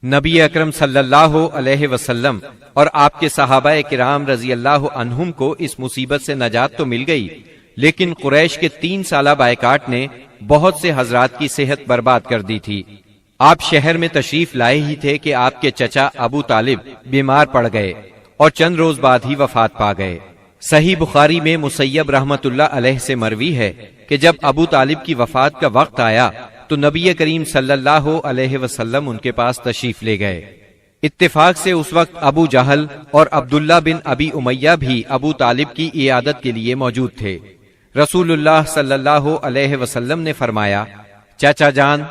نبی اکرم صلی اللہ علیہ وسلم اور آپ کے صحابہ کرام رضی اللہ عنہم کو اس مصیبت سے نجات تو مل گئی، لیکن قریش کے 3 سالہ بائیکاٹ نے بہت سے حضرات کی صحت برباد کر دی تھی۔ آپ شہر میں تشریف لائے ہی تھے کہ آپ کے چچا ابو طالب بیمار پڑ گئے اور چند روز بعد ہی وفات پا گئے۔ صحیح بخاری میں مسیب رحمت اللہ علیہ سے مروی ہے کہ جب ابو طالب کی وفات کا وقت آیا تو نبی کریم صلی اللہ علیہ وسلم ان کے پاس تشریف لے گئے۔ اتفاق سے اس وقت ابو جہل اور عبداللہ بن ابی امیہ بھی ابو طالب کی عیادت کے لیے موجود تھے۔ رسول اللہ صلی اللہ علیہ وسلم نے فرمایا، چاچا جان،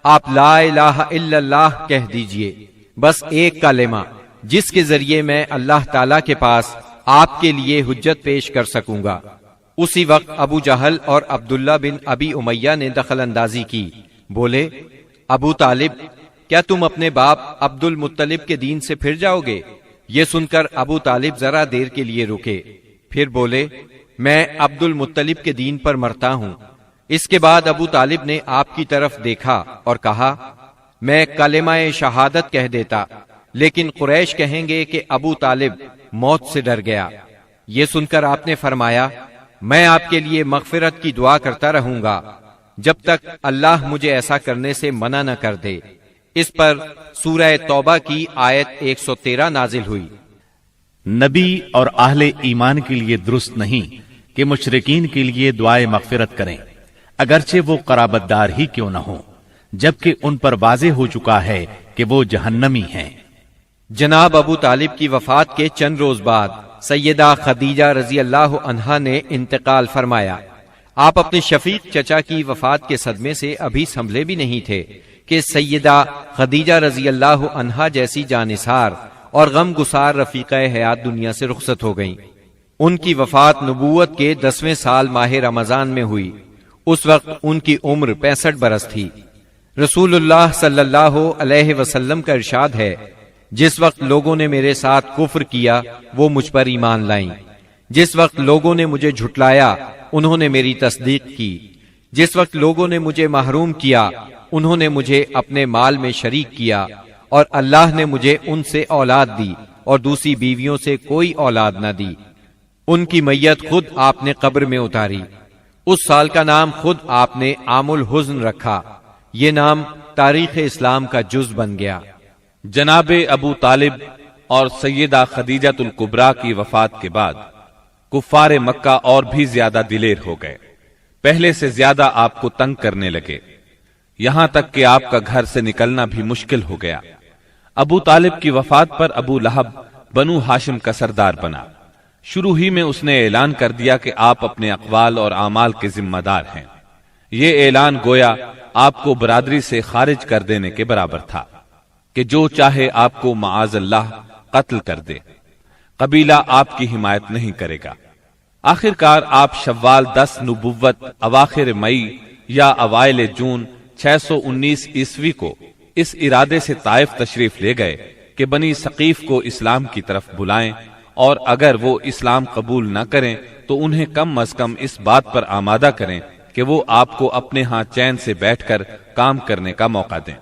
آپ لا الہ الا اللہ کہہ دیجئے، بس ایک کلمہ جس کے ذریعے میں اللہ تعالی کے پاس آپ کے لیے حجت پیش کر سکوں گا۔ اسی وقت ابو جہل اور عبداللہ بن ابی امیہ نے دخل اندازی کی، بولے، ابو طالب، کیا تم اپنے باپ عبد المطلب کے دین سے پھر جاؤ گے؟ یہ سن کر ابو طالب ذرا دیر کے لیے رکے، پھر بولے، میں عبد المطلب کے دین پر مرتا ہوں۔ اس کے بعد ابو طالب نے آپ کی طرف دیکھا اور کہا، میں کلمہ شہادت کہہ دیتا، لیکن قریش کہیں گے کہ ابو طالب موت سے ڈر گیا۔ یہ سن کر آپ نے فرمایا، میں آپ کے لیے مغفرت کی دعا کرتا رہوں گا جب تک اللہ مجھے ایسا کرنے سے منع نہ کر دے۔ اس پر سورہ توبہ کی آیت 113 نازل ہوئی۔ نبی اور اہل ایمان کے لیے درست نہیں کہ مشرکین کے لیے دعائے مغفرت کریں، اگرچہ وہ قرابت دار ہی کیوں نہ ہوں، جبکہ ان پر واضح ہو چکا ہے کہ وہ جہنمی ہیں۔ جناب ابو طالب کی وفات کے چند روز بعد سیدہ خدیجہ رضی اللہ عنہا نے انتقال فرمایا۔ آپ اپنے شفیق چچا کی وفات کے صدمے سے ابھی سنبھلے بھی نہیں تھے کہ سیدہ خدیجہ رضی اللہ عنہا جیسی جانثار اور غم گسار رفیقہ حیات دنیا سے رخصت ہو گئیں۔ ان کی وفات نبوت کے 10ویں سال ماہ رمضان میں ہوئی۔ اس وقت ان کی عمر 65 برس تھی۔ رسول اللہ صلی اللہ علیہ وسلم کا ارشاد ہے، جس وقت لوگوں نے میرے ساتھ کفر کیا وہ مجھ پر ایمان لائیں، جس وقت لوگوں نے مجھے جھٹلایا انہوں نے میری تصدیق کی، جس وقت لوگوں نے مجھے محروم کیا انہوں نے مجھے اپنے مال میں شریک کیا، اور اللہ نے مجھے ان سے اولاد دی اور دوسری بیویوں سے کوئی اولاد نہ دی۔ ان کی میت خود آپ نے قبر میں اتاری۔ اس سال کا نام خود آپ نے عام الحزن رکھا۔ یہ نام تاریخ اسلام کا جز بن گیا۔ جناب ابو طالب اور سیدہ خدیجۃ الکبریٰ کی وفات کے بعد کفار مکہ اور بھی زیادہ دلیر ہو گئے، پہلے سے زیادہ آپ کو تنگ کرنے لگے، یہاں تک کہ آپ کا گھر سے نکلنا بھی مشکل ہو گیا۔ ابو طالب کی وفات پر ابو لہب بنو ہاشم کا سردار بنا۔ شروع ہی میں اس نے اعلان کر دیا کہ آپ اپنے اقوال اور اعمال کے ذمہ دار ہیں۔ یہ اعلان گویا آپ کو برادری سے خارج کر دینے کے برابر تھا کہ جو چاہے آپ کو معاذ اللہ قتل کر دے، قبیلہ آپ کی حمایت نہیں کرے گا۔ آخرکار آپ شوال 10 نبوت اواخر مئی یا اوائل جون 619 عیسوی کو اس ارادے سے طائف تشریف لے گئے کہ بنی ثقیف کو اسلام کی طرف بلائیں، اور اگر وہ اسلام قبول نہ کریں تو انہیں کم از کم اس بات پر آمادہ کریں کہ وہ آپ کو اپنے ہاں چین سے بیٹھ کر کام کرنے کا موقع دیں۔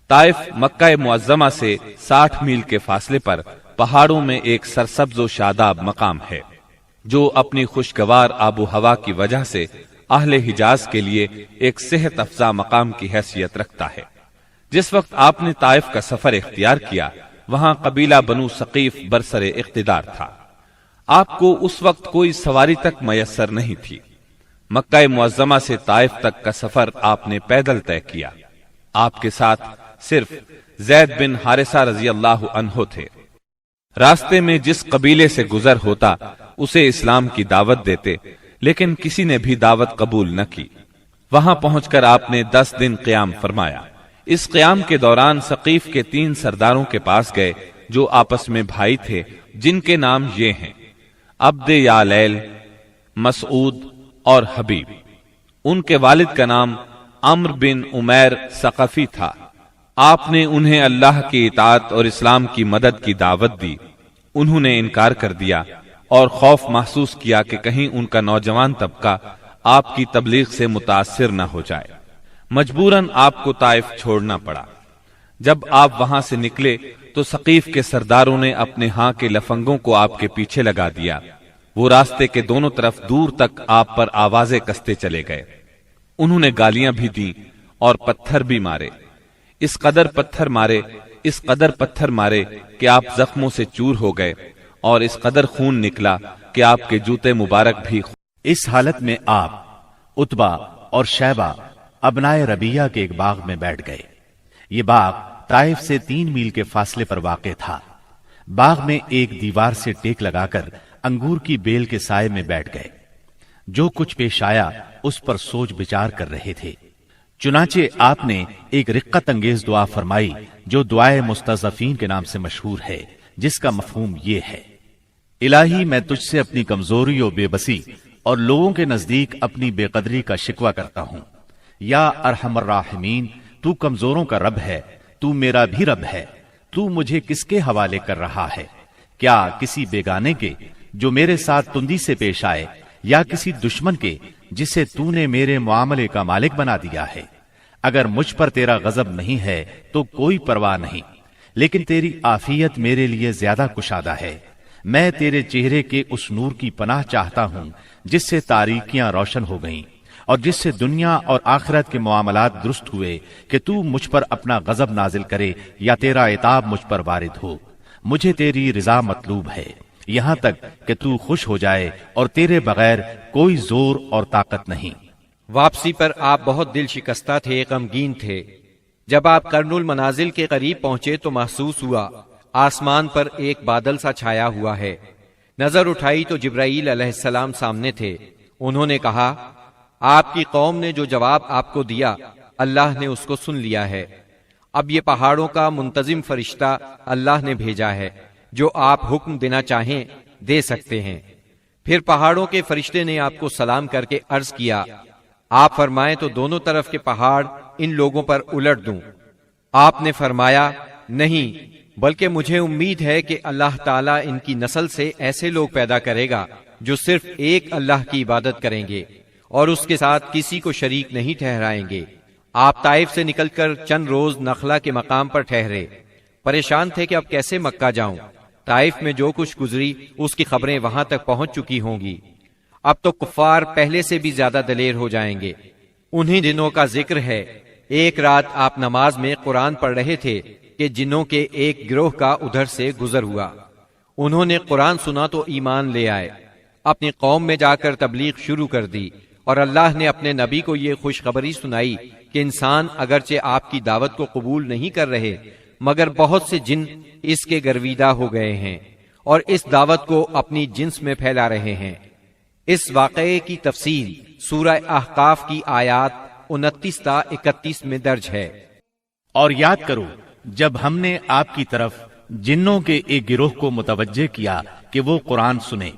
طائف مکہ معظمہ سے 60 میل کے فاصلے پر پہاڑوں میں ایک سرسبز و شاداب مقام ہے، جو اپنی خوشگوار آب و ہوا کی وجہ سے اہل حجاز کے لیے ایک صحت افزا مقام کی حیثیت رکھتا ہے۔ جس وقت آپ نے طائف کا سفر اختیار کیا، وہاں قبیلہ بنو ثقیف برسر اقتدار تھا۔ آپ کو اس وقت کوئی سواری تک میسر نہیں تھی۔ مکہ معظمہ سے طائف تک کا سفر آپ نے پیدل طے کیا۔ آپ کے ساتھ صرف زید بن حارثہ رضی اللہ عنہ تھے۔ راستے میں جس قبیلے سے گزر ہوتا اسے اسلام کی دعوت دیتے، لیکن کسی نے بھی دعوت قبول نہ کی۔ وہاں پہنچ کر آپ نے 10 دن قیام فرمایا۔ اس قیام کے دوران ثقیف کے 3 سرداروں کے پاس گئے جو آپس میں بھائی تھے، جن کے نام یہ ہیں: عبد یالیل، مسعود اور حبیب۔ ان کے والد کا نام عمرو بن عمیر ثقفی تھا۔ آپ نے انہیں اللہ کی اطاعت اور اسلام کی مدد کی دعوت دی۔ انہوں نے انکار کر دیا اور خوف محسوس کیا کہ کہیں ان کا نوجوان طبقہ آپ کی تبلیغ سے متاثر نہ ہو جائے۔ مجبوراً آپ کو طائف چھوڑنا پڑا۔ جب آپ وہاں سے نکلے تو ثقیف کے سرداروں نے اپنے ہاں کے لفنگوں کو آپ کے پیچھے لگا دیا۔ وہ راستے کے دونوں طرف دور تک آپ پر آوازیں کستے چلے گئے۔ انہوں نے گالیاں بھی دی اور پتھر بھی مارے، اس قدر پتھر مارے کہ آپ زخموں سے چور ہو گئے، اور اس قدر خون نکلا کہ آپ کے جوتے مبارک بھی۔ اس حالت میں آپ عتبہ اور شیبہ ابنائے ربیہ کے ایک باغ میں بیٹھ گئے۔ یہ باغ طائف سے 3 میل کے فاصلے پر واقع تھا۔ باغ میں ایک دیوار سے ٹیک لگا کر انگور کی بیل کے سائے میں بیٹھ گئے۔ جو کچھ پیش آیا اس پر سوچ بچار کر رہے تھے۔ چنانچہ آپ نے ایک رقت انگیز دعا فرمائی جو دعائے مستضعفین کے نام سے مشہور ہے، جس کا مفہوم یہ ہے: الہی میں تجھ سے اپنی کمزوری و بے بسی اور لوگوں کے نزدیک اپنی بے قدری کا شکوہ کرتا ہوں۔ یا ارحم الراحمین، تو کمزوروں کا رب ہے، تو میرا بھی رب ہے۔ تو مجھے کس کے حوالے کر رہا ہے؟ کیا کسی بیگانے کے جو میرے ساتھ تندی سے پیش آئے، یا کسی دشمن کے جسے تو نے میرے معاملے کا مالک بنا دیا ہے؟ اگر مجھ پر تیرا غضب نہیں ہے تو کوئی پرواہ نہیں، لیکن تیری عافیت میرے لیے زیادہ کشادہ ہے۔ میں تیرے چہرے کے اس نور کی پناہ چاہتا ہوں جس سے تاریکیاں روشن ہو گئیں، اور جس سے دنیا اور آخرت کے معاملات درست ہوئے، کہ تو مجھ پر اپنا غضب نازل کرے یا تیرا عتاب مجھ پر وارد ہو۔ مجھے تیری رضا مطلوب ہے، یہاں تک کہ تو خوش ہو جائے، اور تیرے بغیر کوئی زور اور طاقت نہیں۔ واپسی پر آپ بہت دل شکستہ تھے، غمگین تھے۔ جب آپ قرن المنازل کے قریب پہنچے تو محسوس ہوا آسمان پر ایک بادل سا چھایا ہوا ہے۔ نظر اٹھائی تو جبرائیل علیہ السلام سامنے تھے۔ انہوں نے کہا، آپ کی قوم نے جو جواب آپ کو دیا اللہ نے اس کو سن لیا ہے۔ اب یہ پہاڑوں کا منتظم فرشتہ اللہ نے بھیجا ہے، جو آپ حکم دینا چاہیں دے سکتے ہیں۔ پھر پہاڑوں کے فرشتے نے آپ کو سلام کر کے عرض کیا، آپ فرمائیں تو دونوں طرف کے پہاڑ ان لوگوں پر الٹ دوں۔ آپ نے فرمایا، نہیں، بلکہ مجھے امید ہے کہ اللہ تعالیٰ ان کی نسل سے ایسے لوگ پیدا کرے گا جو صرف ایک اللہ کی عبادت کریں گے اور اس کے ساتھ کسی کو شریک نہیں ٹھہرائیں گے۔ آپ طائف سے نکل کر چند روز نخلہ کے مقام پر ٹھہرے، پریشان تھے کہ اب کیسے مکہ جاؤں۔ طائف میں جو کچھ گزری اس کی خبریں وہاں تک پہنچ چکی ہوں گی۔ اب تو کفار پہلے سے بھی زیادہ دلیر ہو جائیں گے۔ انہی دنوں کا ذکر ہے، ایک رات آپ نماز میں قرآن پڑھ رہے تھے کہ جنوں کے ایک گروہ کا ادھر سے گزر ہوا۔ انہوں نے قرآن سنا تو ایمان لے آئے، اپنی قوم میں جا کر تبلیغ شروع کر دی، اور اللہ نے اپنے نبی کو یہ خوشخبری سنائی کہ انسان اگرچہ آپ کی دعوت کو قبول نہیں کر رہے، مگر بہت سے جن اس کے گرویدہ ہو گئے ہیں اور اس دعوت کو اپنی جنس میں پھیلا رہے ہیں۔ اس واقعے کی تفصیل سورہ احقاف کی آیات 29 تا 31 میں درج ہے۔ اور یاد کرو جب ہم نے آپ کی طرف جنوں کے ایک گروہ کو متوجہ کیا کہ وہ قرآن سنے،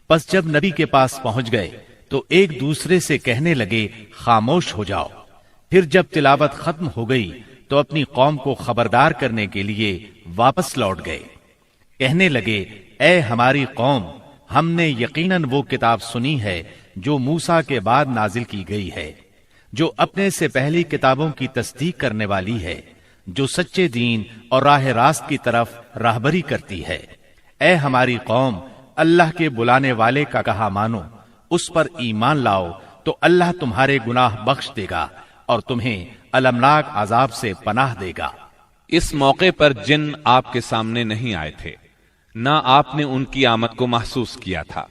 پس جب نبی کے پاس پہنچ گئے تو ایک دوسرے سے کہنے لگے، خاموش ہو جاؤ۔ پھر جب تلاوت ختم ہو گئی تو اپنی قوم کو خبردار کرنے کے لیے واپس لوٹ گئے۔ کہنے لگے، اے ہماری قوم، ہم نے یقیناً وہ کتاب سنی ہے جو موسیٰ کے بعد نازل کی گئی ہے، جو اپنے سے پہلی کتابوں کی تصدیق کرنے والی ہے، جو سچے دین اور راہ راست کی طرف راہبری کرتی ہے۔ اے ہماری قوم، اللہ کے بلانے والے کا کہا مانو، اس پر ایمان لاؤ تو اللہ تمہارے گناہ بخش دے گا اور تمہیں المناک عذاب سے پناہ دے گا۔ اس موقع پر جن آپ کے سامنے نہیں آئے تھے، نہ آپ نے ان کی آمد کو محسوس کیا تھا،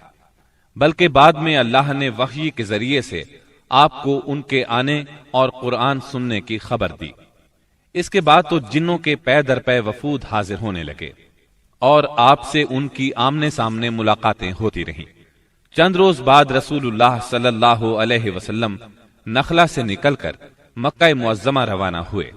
بلکہ بعد میں اللہ نے وحی کے ذریعے سے آپ کو ان کے آنے اور قرآن سننے کی خبر دی۔ اس کے بعد تو جنوں کے پے در پے وفود حاضر ہونے لگے اور آپ سے ان کی آمنے سامنے ملاقاتیں ہوتی رہیں۔ چند روز بعد رسول اللہ صلی اللہ علیہ وسلم نخلا سے نکل کر مکہ معظمہ روانہ ہوئے۔